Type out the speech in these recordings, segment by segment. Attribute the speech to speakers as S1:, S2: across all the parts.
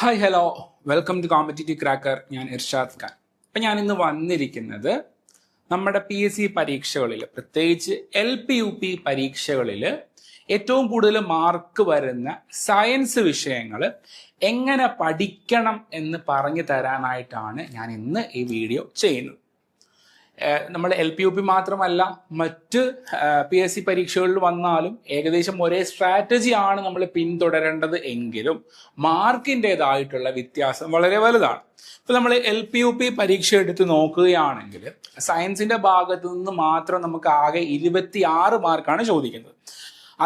S1: Hi hello welcome to competitive cracker. ഞാൻ ഇർഷാദ് ഖാൻ. അപ്പം ഞാൻ ഇന്ന് വന്നിരിക്കുന്നത് നമ്മുടെ PSC പരീക്ഷകളിൽ, പ്രത്യേകിച്ച് LP UP പരീക്ഷകളിൽ ഏറ്റവും കൂടുതൽ മാർക്ക് വരുന്ന സയൻസ് വിഷയങ്ങൾ എങ്ങനെ പഠിക്കണം എന്ന് പറഞ്ഞു തരാനായിട്ടാണ് ഞാൻ ഇന്ന് ഈ വീഡിയോ ചെയ്യുന്നത്. നമ്മൾ LP UP മാത്രമല്ല, മറ്റ് PSC പരീക്ഷകളിൽ വന്നാലും ഏകദേശം ഒരേ സ്ട്രാറ്റജി ആണ് നമ്മൾ പിന്തുടരേണ്ടത് എങ്കിലും മാർക്കിൻ്റെതായിട്ടുള്ള വ്യത്യാസം വളരെ വലുതാണ്. ഇപ്പം നമ്മൾ LP UP പരീക്ഷ എടുത്ത് നോക്കുകയാണെങ്കിൽ സയൻസിന്റെ ഭാഗത്തു നിന്ന് മാത്രം നമുക്ക് ആകെ 26 മാർക്കാണ് ചോദിക്കുന്നത്.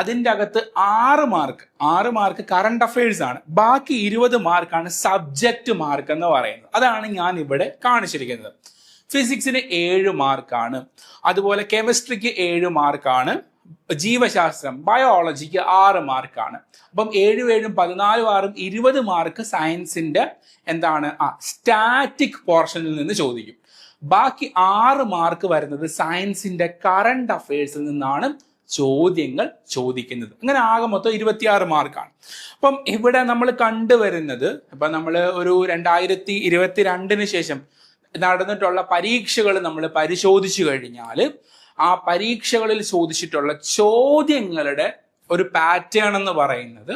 S1: അതിൻ്റെ അകത്ത് 6 മാർക്ക് കറണ്ട് അഫയേഴ്സ് ആണ്. ബാക്കി 20 മാർക്കാണ് സബ്ജക്റ്റ് മാർക്ക് എന്ന് പറയുന്നത്. അതാണ് ഞാൻ ഇവിടെ കാണിച്ചിരിക്കുന്നത്. ഫിസിക്സിന് 7 മാർക്കാണ്, അതുപോലെ കെമിസ്ട്രിക്ക് 7 മാർക്കാണ്, ജീവശാസ്ത്രം ബയോളജിക്ക് 6 മാർക്കാണ്. അപ്പം 7 7 14 6 20 മാർക്ക് സയൻസിന്റെ സ്റ്റാറ്റിക് പോർഷനിൽ നിന്ന് ചോദിക്കും. ബാക്കി 6 മാർക്ക് വരുന്നത് സയൻസിന്റെ കറണ്ട് അഫയേഴ്സിൽ നിന്നാണ് ചോദ്യങ്ങൾ ചോദിക്കുന്നത്. അങ്ങനെ ആകെ മൊത്തം 26 മാർക്കാണ്. അപ്പം ഇവിടെ നമ്മൾ കണ്ടുവരുന്നത്, ഇപ്പം നമ്മൾ ഒരു 2022 ശേഷം നടന്നിട്ടുള്ള പരീക്ഷകൾ നമ്മൾ പരിശോധിച്ചു കഴിഞ്ഞാൽ ആ പരീക്ഷകളിൽ ചോദിച്ചിട്ടുള്ള ചോദ്യങ്ങളുടെ ഒരു പാറ്റേൺ എന്ന് പറയുന്നത്,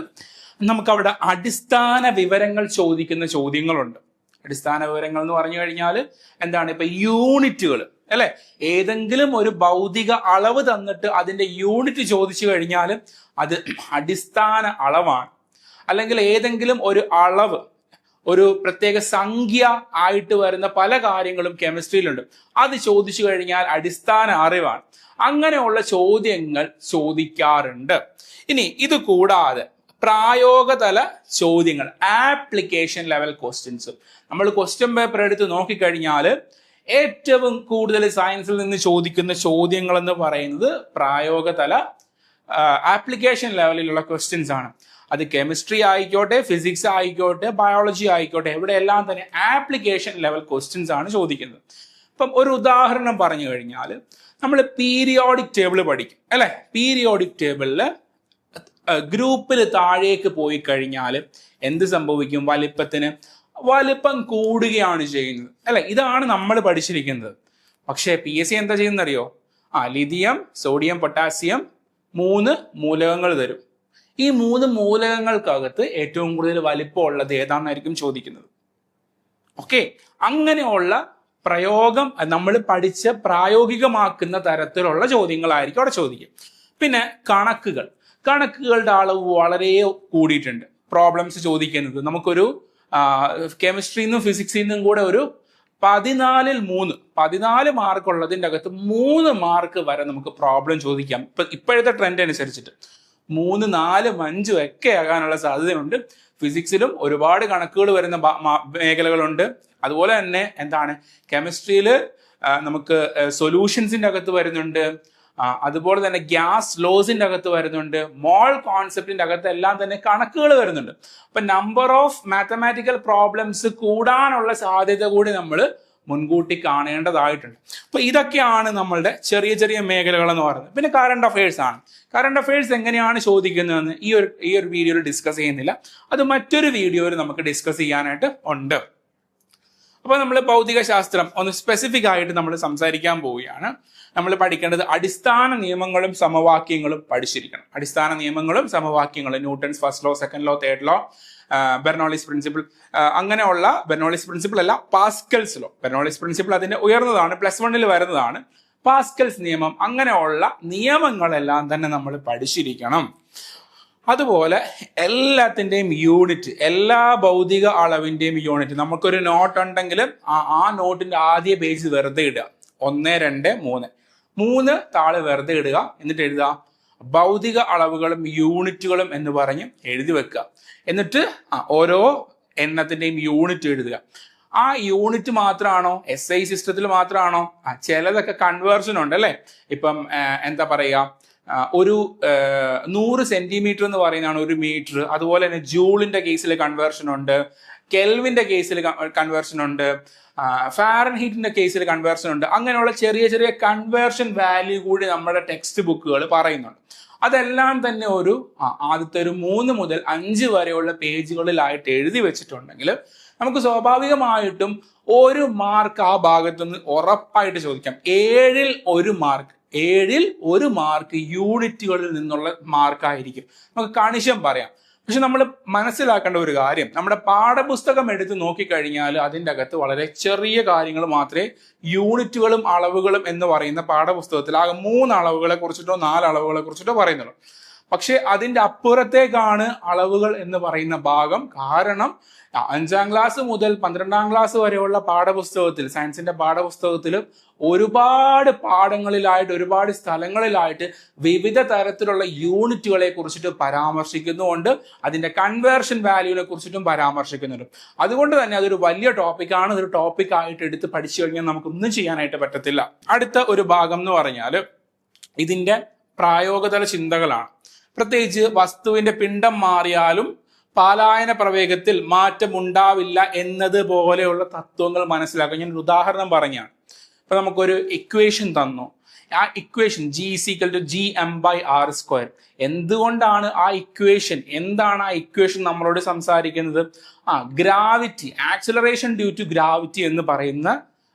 S1: നമുക്കവിടെ അടിസ്ഥാന വിവരങ്ങൾ ചോദിക്കുന്ന ചോദ്യങ്ങളുണ്ട്. അടിസ്ഥാന വിവരങ്ങൾ എന്ന് പറഞ്ഞു കഴിഞ്ഞാൽ ഇപ്പൊ യൂണിറ്റുകൾ അല്ലെ, ഏതെങ്കിലും ഒരു ഭൗതിക അളവ് തന്നിട്ട് അതിന്റെ യൂണിറ്റ് ചോദിച്ചു കഴിഞ്ഞാൽ അത് അടിസ്ഥാന അളവാണ്. അല്ലെങ്കിൽ ഏതെങ്കിലും ഒരു അളവ്, ഒരു പ്രത്യേക സംഖ്യ ആയിട്ട് വരുന്ന പല കാര്യങ്ങളും കെമിസ്ട്രിയിലുണ്ട്, അത് ചോദിച്ചു കഴിഞ്ഞാൽ അടിസ്ഥാന അറിവാണ്. അങ്ങനെയുള്ള ചോദ്യങ്ങൾ ചോദിക്കാറുണ്ട്. ഇനി ഇത് കൂടാതെ പ്രായോഗതല ചോദ്യങ്ങൾ, ആപ്ലിക്കേഷൻ ലെവൽ ക്വസ്റ്റ്യൻസ്, നമ്മൾ ക്വസ്റ്റ്യൻ പേപ്പർ എടുത്ത് നോക്കിക്കഴിഞ്ഞാൽ ഏറ്റവും കൂടുതൽ സയൻസിൽ നിന്ന് ചോദിക്കുന്ന ചോദ്യങ്ങൾ എന്ന് പറയുന്നത് പ്രായോഗതല ആപ്ലിക്കേഷൻ ലെവലിലുള്ള ക്വസ്റ്റ്യൻസ് ആണ്. അത് കെമിസ്ട്രി ആയിക്കോട്ടെ, ഫിസിക്സ് ആയിക്കോട്ടെ, ബയോളജി ആയിക്കോട്ടെ, ഇവിടെയെല്ലാം തന്നെ ആപ്ലിക്കേഷൻ ലെവൽ ക്വസ്റ്റ്യൻസ് ആണ് ചോദിക്കുന്നത്. ഇപ്പം ഒരു ഉദാഹരണം പറഞ്ഞു കഴിഞ്ഞാൽ, നമ്മൾ പീരിയോഡിക് ടേബിൾ പഠിക്കും അല്ലെ. പീരിയോഡിക് ടേബിളിൽ ഗ്രൂപ്പിൽ താഴേക്ക് പോയി കഴിഞ്ഞാൽ എന്ത് സംഭവിക്കും? വലിപ്പം കൂടുകയാണ് ചെയ്യുന്നത് അല്ലെ. ഇതാണ് നമ്മൾ പഠിച്ചിരിക്കുന്നത്. പക്ഷേ PSC എന്താ ചെയ്യുന്നറിയോ? ലിഥിയം, സോഡിയം, പൊട്ടാസ്യം 3 മൂലകങ്ങൾ തരും. ഈ 3 മൂലകങ്ങൾക്കകത്ത് ഏറ്റവും കൂടുതൽ വലിപ്പമുള്ളത് ഏതാണെന്നായിരിക്കും ചോദിക്കുന്നത്. ഓക്കെ, അങ്ങനെയുള്ള പ്രയോഗം നമ്മൾ പഠിച്ച് പ്രായോഗികമാക്കുന്ന തരത്തിലുള്ള ചോദ്യങ്ങളായിരിക്കും അവിടെ ചോദിക്കുക. പിന്നെ കണക്കുകളുടെ അളവ് വളരെ കൂടിയിട്ടുണ്ട്. പ്രോബ്ലംസ് ചോദിക്കുന്നത് നമുക്കൊരു കെമിസ്ട്രിയിൽ നിന്നും ഫിസിക്സിൽ നിന്നും കൂടെ ഒരു 14 മാർക്ക് ഉള്ളതിൻ്റെ അകത്ത് 3 മാർക്ക് വരെ നമുക്ക് പ്രോബ്ലം ചോദിക്കാം. ഇപ്പോഴത്തെ ട്രെൻഡ് അനുസരിച്ചിട്ട് 3, 4, 5 ഒക്കെ ആകാനുള്ള സാധ്യതയുണ്ട്. ഫിസിക്സിലും ഒരുപാട് കണക്കുകൾ വരുന്ന മേഖലകളുണ്ട്. അതുപോലെ തന്നെ കെമിസ്ട്രിയിൽ നമുക്ക് സൊല്യൂഷൻസിന്റെ അകത്ത് വരുന്നുണ്ട്. അതുപോലെ തന്നെ ഗ്യാസ് ലോസിന്റെ അകത്ത് വരുന്നുണ്ട്. മോൾ കോൺസെപ്റ്റിന്റെ അകത്ത് എല്ലാം തന്നെ കണക്കുകൾ വരുന്നുണ്ട്. അപ്പൊ നമ്പർ ഓഫ് മാത്തമാറ്റിക്കൽ പ്രോബ്ലംസ് കൂടാനുള്ള സാധ്യത കൂടി നമ്മൾ മുൻകൂട്ടി കാണേണ്ടതായിട്ടുണ്ട്. അപ്പൊ ഇതൊക്കെയാണ് നമ്മളുടെ ചെറിയ ചെറിയ മേഖലകൾ എന്ന് പറയുന്നത്. പിന്നെ കറണ്ട് അഫയേഴ്സ് ആണ്. കറണ്ട് അഫയേഴ്സ് എങ്ങനെയാണ് ചോദിക്കുന്നതെന്ന് ഈ ഒരു വീഡിയോയിൽ ഡിസ്കസ് ചെയ്യുന്നില്ല. അത് മറ്റൊരു വീഡിയോയിൽ നമുക്ക് ഡിസ്കസ് ചെയ്യാനായിട്ട് ഉണ്ട്. അപ്പൊ നമ്മൾ ഭൗതിക ശാസ്ത്രം ഒന്ന് സ്പെസിഫിക് ആയിട്ട് നമ്മൾ സംസാരിക്കാൻ പോവുകയാണ്. നമ്മൾ പഠിക്കേണ്ടത് അടിസ്ഥാന നിയമങ്ങളും സമവാക്യങ്ങളും പഠിച്ചിരിക്കണം. അടിസ്ഥാന നിയമങ്ങളും സമവാക്യങ്ങളും, Newton's first law, second law, third law, Bernoulli's principle, അങ്ങനെയുള്ള ബെർണോളിസ് പ്രിൻസിപ്പിൾ അല്ല, പാസ്കൽസ് ലോ. ബെർണോളിസ് പ്രിൻസിപ്പിൾ അതിന്റെ ഉയർന്നതാണ്, +1 വരുന്നതാണ്. പാസ്കൽസ് നിയമം, അങ്ങനെയുള്ള നിയമങ്ങളെല്ലാം തന്നെ നമ്മൾ പഠിച്ചിരിക്കണം. അതുപോലെ എല്ലാത്തിൻ്റെയും യൂണിറ്റ്, എല്ലാ ഭൗതിക അളവിൻ്റെയും യൂണിറ്റ്, നമുക്കൊരു നോട്ട് ഉണ്ടെങ്കിൽ ആ നോട്ടിന്റെ ആദ്യ പേജ് വെറുതെ ഇടുക. 1, 2, 3 താള് വെറുതെ ഇടുക. എന്നിട്ട് എഴുതുക ഭൗതിക അളവുകളും യൂണിറ്റുകളും എന്ന് പറഞ്ഞ് എഴുതി വെക്കുക. എന്നിട്ട് ഓരോ എണ്ണത്തിന്റെയും യൂണിറ്റ് എഴുതുക. ആ യൂണിറ്റ് മാത്രമാണോ? SI സിസ്റ്റത്തിൽ മാത്രമാണോ? ചിലതൊക്കെ കൺവേർഷൻ ഉണ്ട് അല്ലെ. ഇപ്പം ഒരു 100 സെന്റിമീറ്റർ എന്ന് പറയുന്നതാണ് 1 മീറ്റർ. അതുപോലെ തന്നെ ജൂളിന്റെ കേസിൽ കൺവേർഷൻ ഉണ്ട്, കെൽവിന്റെ കേസിൽ കൺവേർഷൻ ഉണ്ട്, ഫാരൻഹീറ്റിന്റെ കേസിൽ കൺവേർഷൻ ഉണ്ട്. അങ്ങനെയുള്ള ചെറിയ ചെറിയ കൺവേർഷൻ വാല്യൂ കൂടി നമ്മുടെ ടെക്സ്റ്റ് ബുക്കുകൾ പറയുന്നുണ്ട്. അതെല്ലാം തന്നെ ഒരു ആദ്യത്തെ ഒരു 3 മുതൽ 5 വരെയുള്ള പേജുകളിലായിട്ട് എഴുതി വെച്ചിട്ടുണ്ടെങ്കിൽ നമുക്ക് സ്വാഭാവികമായിട്ടും 1 മാർക്ക് ആ ഭാഗത്തുനിന്ന് ഉറപ്പായിട്ട് ചോദിക്കാം. 7ൽ 1 മാർക്ക്, 7ൽ 1 മാർക്ക് യൂണിറ്റുകളിൽ നിന്നുള്ള മാർക്കായിരിക്കും. നമുക്ക് കണിശം പറയാം. പക്ഷെ നമ്മൾ മനസ്സിലാക്കേണ്ട ഒരു കാര്യം, നമ്മുടെ പാഠപുസ്തകം എടുത്ത് നോക്കിക്കഴിഞ്ഞാൽ അതിൻ്റെ അകത്ത് വളരെ ചെറിയ കാര്യങ്ങൾ മാത്രമേ യൂണിറ്റുകളും അളവുകളും എന്ന് പറയുന്ന പാഠപുസ്തകത്തിൽ ആകെ 3 അളവുകളെ കുറിച്ചിട്ടോ 4 അളവുകളെ കുറിച്ചിട്ടോ പറയുന്നുള്ളൂ. പക്ഷെ അതിൻ്റെ അപ്പുറത്തേക്കാണ് അളവുകൾ എന്ന് പറയുന്ന ഭാഗം. കാരണം 5ാം ക്ലാസ് മുതൽ 12ാം ക്ലാസ് വരെയുള്ള പാഠപുസ്തകത്തിൽ, സയൻസിന്റെ പാഠപുസ്തകത്തിൽ ഒരുപാട് പാഠങ്ങളിലായിട്ട്, ഒരുപാട് സ്ഥലങ്ങളിലായിട്ട് വിവിധ തരത്തിലുള്ള യൂണിറ്റുകളെ കുറിച്ചിട്ട് പരാമർശിക്കുന്നുണ്ട്. അതിന്റെ കൺവേർഷൻ വാല്യൂവിനെ കുറിച്ചിട്ടും പരാമർശിക്കുന്നുണ്ട്. അതുകൊണ്ട് തന്നെ അതൊരു വലിയ ടോപ്പിക്കാണ്. അതൊരു ടോപ്പിക്കായിട്ട് എടുത്ത് പഠിച്ചു കഴിഞ്ഞാൽ നമുക്കൊന്നും ചെയ്യാനായിട്ട് പറ്റത്തില്ല. അടുത്ത ഒരു ഭാഗം എന്ന് പറഞ്ഞാൽ ഇതിന്റെ പ്രായോഗികതല ചിന്തകളാണ്. പ്രത്യേകിച്ച് വസ്തുവിന്റെ പിണ്ഡം മാറിയാലും പാലായന പ്രവേഗത്തിൽ മാറ്റമുണ്ടാവില്ല എന്നതുപോലെയുള്ള തത്വങ്ങൾ മനസ്സിലാക്കുക. ഞാൻ ഒരു ഉദാഹരണം പറഞ്ഞാണ്. ഇപ്പൊ നമുക്കൊരു ഇക്വേഷൻ തന്നു. ആ ഇക്വേഷൻ G=gm/r². എന്തുകൊണ്ടാണ് ആ ഇക്വേഷൻ, എന്താണ് ആ ഇക്വേഷൻ നമ്മളോട് സംസാരിക്കുന്നത്? Gravity, acceleration due to gravity എന്ന് പറയുന്ന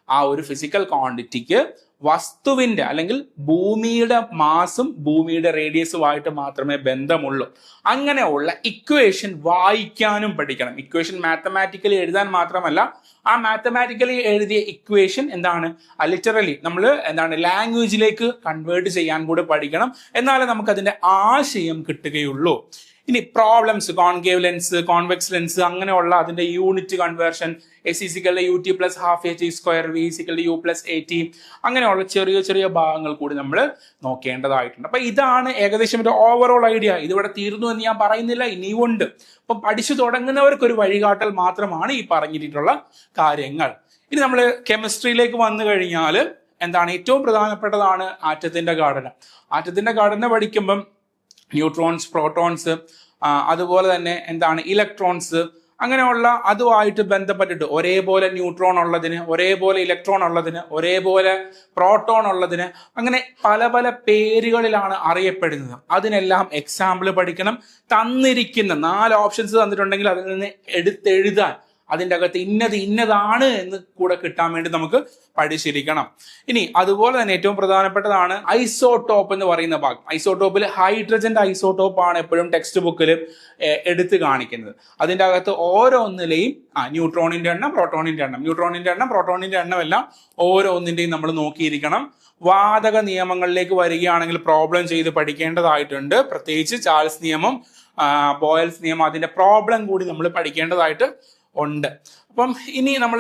S1: ആ ഒരു ഫിസിക്കൽ ക്വാണ്ടിറ്റിക്ക് വസ്തുവിന്റെ അല്ലെങ്കിൽ ഭൂമിയുടെ മാസും ഭൂമിയുടെ റേഡിയസുമായിട്ട് മാത്രമേ ബന്ധമുള്ളൂ. അങ്ങനെയുള്ള ഇക്വേഷൻ വായിക്കാനും പഠിക്കണം. ഇക്വേഷൻ മാത്തമാറ്റിക്കലി എഴുതാൻ മാത്രമല്ല, ആ മാത്തമാറ്റിക്കലി എഴുതിയ ഇക്വേഷൻ എന്താണ്, ലിറ്ററലി നമ്മൾ ലാംഗ്വേജിലേക്ക് കൺവേർട്ട് ചെയ്യാൻ കൂടെ പഠിക്കണം. എന്നാലേ നമുക്ക് അതിന്റെ ആശയം കിട്ടുകയുള്ളൂ. ഇനി problems, concave lens, convex lens, അങ്ങനെയുള്ള അതിന്റെ unit conversion, S=ut + ½ at², V=u + at, അങ്ങനെയുള്ള ചെറിയ ചെറിയ ഭാഗങ്ങൾ കൂടി നമ്മൾ നോക്കേണ്ടതായിട്ടുണ്ട്. അപ്പൊ ഇതാണ് ഏകദേശം ഒരു ഓവറോൾ ഐഡിയ. ഇതിവിടെ തീർന്നു എന്ന് ഞാൻ പറയുന്നില്ല, ഇനിയുമുണ്ട്. അപ്പം പഠിച്ചു തുടങ്ങുന്നവർക്ക് ഒരു വഴികാട്ടൽ മാത്രമാണ് ഈ പറഞ്ഞിട്ടുള്ള കാര്യങ്ങൾ. ഇനി നമ്മൾ കെമിസ്ട്രിയിലേക്ക് വന്നു കഴിഞ്ഞാൽ ഏറ്റവും പ്രധാനപ്പെട്ടതാണ് ആറ്റത്തിന്റെ ഘടന. ആറ്റത്തിന്റെ ഘടന പഠിക്കുമ്പം ന്യൂട്രോൺസ്, പ്രോട്ടോൺസ്, അതുപോലെ തന്നെ ഇലക്ട്രോൺസ്, അങ്ങനെയുള്ള അതുമായിട്ട് ബന്ധപ്പെട്ടിട്ട് ഒരേപോലെ ന്യൂട്രോൺ ഉള്ളതിന്, ഒരേപോലെ ഇലക്ട്രോൺ ഉള്ളതിന്, ഒരേപോലെ പ്രോട്ടോൺ ഉള്ളതിന്, അങ്ങനെ പല പല പേരുകളിലാണ് അറിയപ്പെടുന്നത്. അതിനെല്ലാം എക്സാമ്പിൾ പഠിക്കണം. തന്നിരിക്കുന്ന 4 ഓപ്ഷൻസ് തന്നിട്ടുണ്ടെങ്കിൽ അതിൽ നിന്ന് എടുത്തെഴുതാൻ, അതിൻ്റെ അകത്ത് ഇന്നതാണ് എന്ന് കൂടെ കിട്ടാൻ വേണ്ടി നമുക്ക് പഠിച്ചിരിക്കണം. ഇനി അതുപോലെ തന്നെ ഏറ്റവും പ്രധാനപ്പെട്ടതാണ് ഐസോടോപ്പ് എന്ന് പറയുന്ന ഭാഗം. ഐസോടോപ്പിൽ ഹൈഡ്രജന്റെ ഐസോടോപ്പാണ് എപ്പോഴും ടെക്സ്റ്റ് ബുക്കിൽ എടുത്ത് കാണിക്കുന്നത്. അതിൻ്റെ അകത്ത് ഓരോന്നിലെയും ന്യൂട്രോണിന്റെ എണ്ണം, പ്രോട്ടോണിന്റെ എണ്ണം, ന്യൂട്രോണിന്റെ എണ്ണം, പ്രോട്ടോണിന്റെ എണ്ണം എല്ലാം ഓരോന്നിന്റെയും നമ്മൾ നോക്കിയിരിക്കണം. വാതക നിയമങ്ങളിലേക്ക് വരികയാണെങ്കിൽ പ്രോബ്ലം ചെയ്ത് പഠിക്കേണ്ടതായിട്ടുണ്ട്. പ്രത്യേകിച്ച് ചാൾസ് നിയമം, ബോയൽസ് നിയമം, അതിന്റെ പ്രോബ്ലം കൂടി നമ്മൾ പഠിക്കേണ്ടതായിട്ട് ഉണ്ട്. അപ്പം ഇനി നമ്മൾ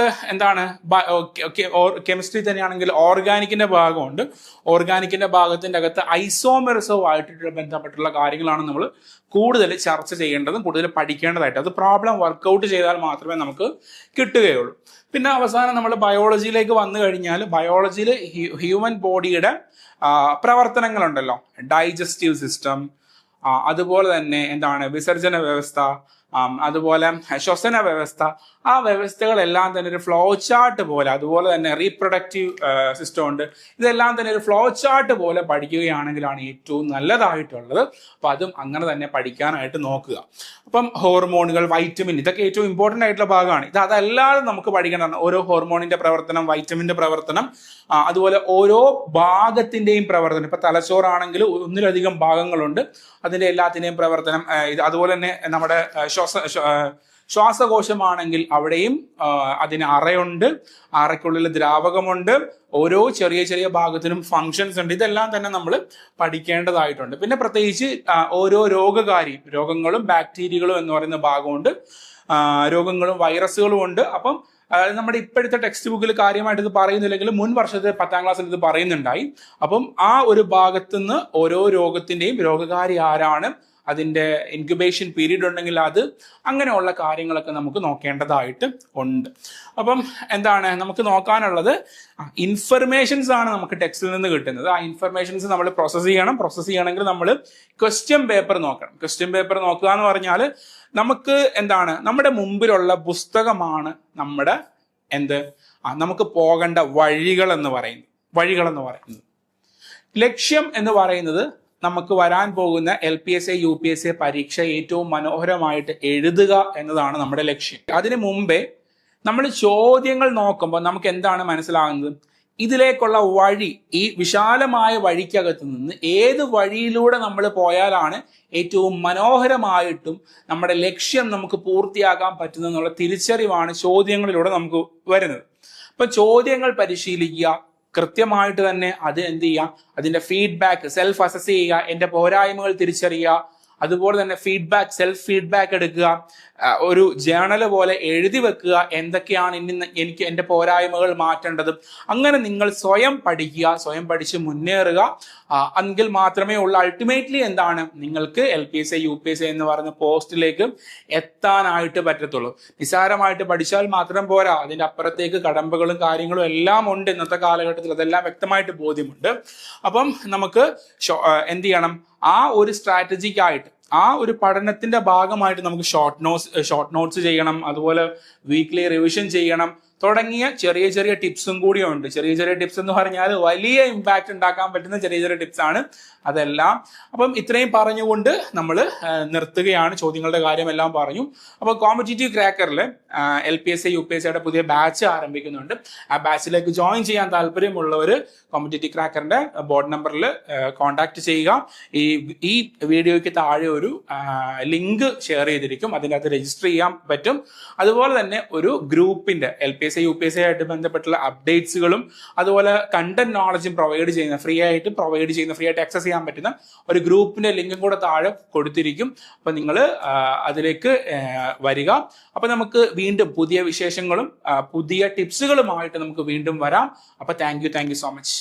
S1: കെമിസ്ട്രി തന്നെയാണെങ്കിൽ ഓർഗാനിക്കിന്റെ ഭാഗമുണ്ട്. ഓർഗാനിക്കിന്റെ ഭാഗത്തിന്റെ അകത്ത് ഐസോമെറിസവുമായിട്ട് ബന്ധപ്പെട്ടുള്ള കാര്യങ്ങളാണ് നമ്മൾ കൂടുതൽ ചർച്ച ചെയ്യേണ്ടതും കൂടുതൽ പഠിക്കേണ്ടതായിട്ട്. അത് പ്രോബ്ലം വർക്കൗട്ട് ചെയ്താൽ മാത്രമേ നമുക്ക് കിട്ടുകയുള്ളൂ. പിന്നെ അവസാനം നമ്മൾ ബയോളജിയിലേക്ക് വന്നു കഴിഞ്ഞാൽ ബയോളജിയിൽ ഹ്യൂമൻ ബോഡിയുടെ പ്രവർത്തനങ്ങളുണ്ടല്ലോ, ഡൈജസ്റ്റീവ് സിസ്റ്റം, അതുപോലെ തന്നെ വിസർജന വ്യവസ്ഥ, അതുപോലെ ശ്വസന വ്യവസ്ഥ, ആ വ്യവസ്ഥകളെല്ലാം തന്നെ ഒരു ഫ്ലോ ചാർട്ട് പോലെ, അതുപോലെ തന്നെ റീപ്രൊഡക്റ്റീവ് സിസ്റ്റം ഉണ്ട്, ഇതെല്ലാം തന്നെ ഒരു ഫ്ലോ ചാർട്ട് പോലെ പഠിക്കുകയാണെങ്കിലാണ് ഏറ്റവും നല്ലതായിട്ടുള്ളത്. അപ്പം അതും അങ്ങനെ തന്നെ പഠിക്കാനായിട്ട് നോക്കുക. അപ്പം ഹോർമോണുകൾ, വൈറ്റമിൻ, ഇതൊക്കെ ഏറ്റവും ഇമ്പോർട്ടൻ്റ് ആയിട്ടുള്ള ഭാഗമാണ്. അതല്ലാതെ നമുക്ക് പഠിക്കേണ്ടതാണ് ഓരോ ഹോർമോണിന്റെ പ്രവർത്തനം, വൈറ്റമിന്റെ പ്രവർത്തനം, അതുപോലെ ഓരോ ഭാഗത്തിന്റെയും പ്രവർത്തനം. ഇപ്പൊ തലച്ചോറാണെങ്കിൽ 1ലധികം ഭാഗങ്ങളുണ്ട്, അതിന്റെ എല്ലാത്തിന്റെയും പ്രവർത്തനം. അതുപോലെ തന്നെ നമ്മുടെ ശ്വാസകോശമാണെങ്കിൽ അവിടെയും അതിന് അറയുണ്ട്, അറയ്ക്കുള്ളിൽ ദ്രാവകമുണ്ട്, ഓരോ ചെറിയ ചെറിയ ഭാഗത്തിനും ഫങ്ഷൻസ് ഉണ്ട്. ഇതെല്ലാം തന്നെ നമ്മൾ പഠിക്കേണ്ടതായിട്ടുണ്ട്. പിന്നെ പ്രത്യേകിച്ച് ഓരോ രോഗങ്ങളും ബാക്ടീരിയകളും എന്ന് പറയുന്ന ഭാഗമുണ്ട്, രോഗങ്ങളും വൈറസുകളും ഉണ്ട്. അപ്പം നമ്മുടെ ഇപ്പോഴത്തെ ടെക്സ്റ്റ് ബുക്കിൽ കാര്യമായിട്ട് ഇത് പറയുന്നില്ലെങ്കിൽ മുൻ വർഷത്തെ 10ാം ക്ലാസ്സിൽ ഇത് പറയുന്നുണ്ടായി. അപ്പം ആ ഒരു ഭാഗത്തുനിന്ന് ഓരോ രോഗത്തിന്റെയും രോഗകാരി ആരാണ്, അതിന്റെ ഇൻക്യുബേഷൻ പീരീഡ് ഉണ്ടെങ്കിൽ അത്, അങ്ങനെയുള്ള കാര്യങ്ങളൊക്കെ നമുക്ക് നോക്കേണ്ടതായിട്ട് ഉണ്ട്. അപ്പം നമുക്ക് നോക്കാനുള്ളത് ഇൻഫർമേഷൻസ് ആണ് നമുക്ക് ടെക്സ്റ്റിൽ നിന്ന് കിട്ടുന്നത്. ആ ഇൻഫർമേഷൻസ് നമ്മൾ പ്രോസസ്സ് ചെയ്യണമെങ്കിൽ നമ്മൾ ക്വസ്റ്റ്യൻ പേപ്പർ നോക്കണം. ക്വസ്റ്റ്യൻ പേപ്പർ നോക്കുക എന്ന് പറഞ്ഞാൽ നമുക്ക് നമ്മുടെ മുമ്പിലുള്ള പുസ്തകമാണ് നമ്മുടെ നമുക്ക് പോകേണ്ട വഴികൾ എന്ന് പറയുന്നത്. ലക്ഷ്യം എന്ന് പറയുന്നത് നമുക്ക് വരാൻ പോകുന്ന LPSA UPSA പരീക്ഷ ഏറ്റവും മനോഹരമായിട്ട് എഴുതുക എന്നതാണ് നമ്മുടെ ലക്ഷ്യം. അതിനു മുമ്പേ നമ്മൾ ചോദ്യങ്ങൾ നോക്കുമ്പോൾ നമുക്ക് എന്താണ് മനസ്സിലാകുന്നത്? ഇതിലേക്കുള്ള വഴി, ഈ വിശാലമായ വഴിക്കകത്ത് നിന്ന് ഏത് വഴിയിലൂടെ നമ്മൾ പോയാലാണ് ഏറ്റവും മനോഹരമായിട്ടും നമ്മുടെ ലക്ഷ്യം നമുക്ക് പൂർത്തിയാക്കാൻ പറ്റുന്നതെന്നുള്ള തിരിച്ചറിവാണ് ചോദ്യങ്ങളിലൂടെ നമുക്ക് വരുന്നത്. അപ്പൊ ചോദ്യങ്ങൾ പരിശീലിക്കുക, കൃത്യമായിട്ട് തന്നെ അത് എന്ത് ചെയ്യുക, അതിന്റെ ഫീഡ്ബാക്ക് സെൽഫ് അസസ് ചെയ്യുക, എന്റെ പോരായ്മകൾ തിരിച്ചറിയുക, അതുപോലെ തന്നെ ഫീഡ്ബാക്ക് സെൽഫ് ഫീഡ്ബാക്ക് എടുക്കുക, ഒരു ജേണൽ പോലെ എഴുതി വെക്കുക എന്തൊക്കെയാണ് ഇനി എനിക്ക് എൻ്റെ പോരായ്മകൾ മാറ്റേണ്ടത്. അങ്ങനെ നിങ്ങൾ സ്വയം പഠിക്കുക, സ്വയം പഠിച്ച് മുന്നേറുക. എങ്കിൽ മാത്രമേ ഉള്ളൂ അൾട്ടിമേറ്റ്ലി എന്താണ് നിങ്ങൾക്ക് LPSA UPSA എന്ന് പറയുന്ന പോസ്റ്റിലേക്ക് എത്താനായിട്ട് പറ്റത്തുള്ളൂ. നിസ്സാരമായിട്ട് പഠിച്ചാൽ മാത്രം പോരാ, അതിൻ്റെ അപ്പുറത്തേക്ക് കടമ്പകളും കാര്യങ്ങളും എല്ലാം ഉണ്ട് ഇന്നത്തെ കാലഘട്ടത്തിൽ. അതെല്ലാം വ്യക്തമായിട്ട് ബോധ്യമുണ്ട്. അപ്പം നമുക്ക് എന്ത് ചെയ്യണം, ആ ഒരു സ്ട്രാറ്റജിക്കായിട്ട്, ആ ഒരു പഠനത്തിന്റെ ഭാഗമായിട്ട് നമുക്ക് ഷോർട്ട് നോട്ട്സ് ചെയ്യണം, അതുപോലെ വീക്ക്ലി റിവിഷൻ ചെയ്യണം തുടങ്ങിയ ചെറിയ ചെറിയ ടിപ്സും കൂടിയും ഉണ്ട്. ചെറിയ ചെറിയ ടിപ്സ് എന്ന് പറഞ്ഞാൽ വലിയ ഇമ്പാക്റ്റ് ഉണ്ടാക്കാൻ പറ്റുന്ന ചെറിയ ചെറിയ ടിപ്സ് ആണ് അതെല്ലാം. അപ്പം ഇത്രയും പറഞ്ഞുകൊണ്ട് നമ്മൾ നിർത്തുകയാണ്. ചോദ്യങ്ങളുടെ കാര്യമെല്ലാം പറഞ്ഞു. അപ്പോൾ കോമ്പറ്റീറ്റീവ് ക്രാക്കറിൽ LPSA UPSA പുതിയ ബാച്ച് ആരംഭിക്കുന്നുണ്ട്. ആ ബാച്ചിലേക്ക് ജോയിൻ ചെയ്യാൻ താല്പര്യമുള്ളവർ കോമ്പറ്റീറ്റീവ് ക്രാക്കറിന്റെ ബോർഡ് നമ്പറിൽ കോൺടാക്ട് ചെയ്യുക. ഈ വീഡിയോയ്ക്ക് താഴെ ഒരു ലിങ്ക് ഷെയർ ചെയ്തിരിക്കും, അതിൻ്റെ അകത്ത് രജിസ്റ്റർ ചെയ്യാൻ പറ്റും. അതുപോലെ തന്നെ ഒരു ഗ്രൂപ്പിന്റെ LPSA UPSA ആയിട്ട് ബന്ധപ്പെട്ടുള്ള അപ്ഡേറ്റ്സുകളും അതുപോലെ കണ്ടന്റ് നോളജും ഫ്രീ ആയിട്ട് ആക്സസ് ചെയ്യാൻ പറ്റുന്ന ഒരു ഗ്രൂപ്പിന്റെ ലിങ്കും കൂടെ താഴെ കൊടുത്തിരിക്കും. അപ്പൊ നിങ്ങൾ അതിലേക്ക് വരിക. അപ്പൊ നമുക്ക് വീണ്ടും പുതിയ വിശേഷങ്ങളും പുതിയ ടിപ്സുകളുമായിട്ട് നമുക്ക് വീണ്ടും വരാം. അപ്പൊ താങ്ക് യു സോ മച്ച്.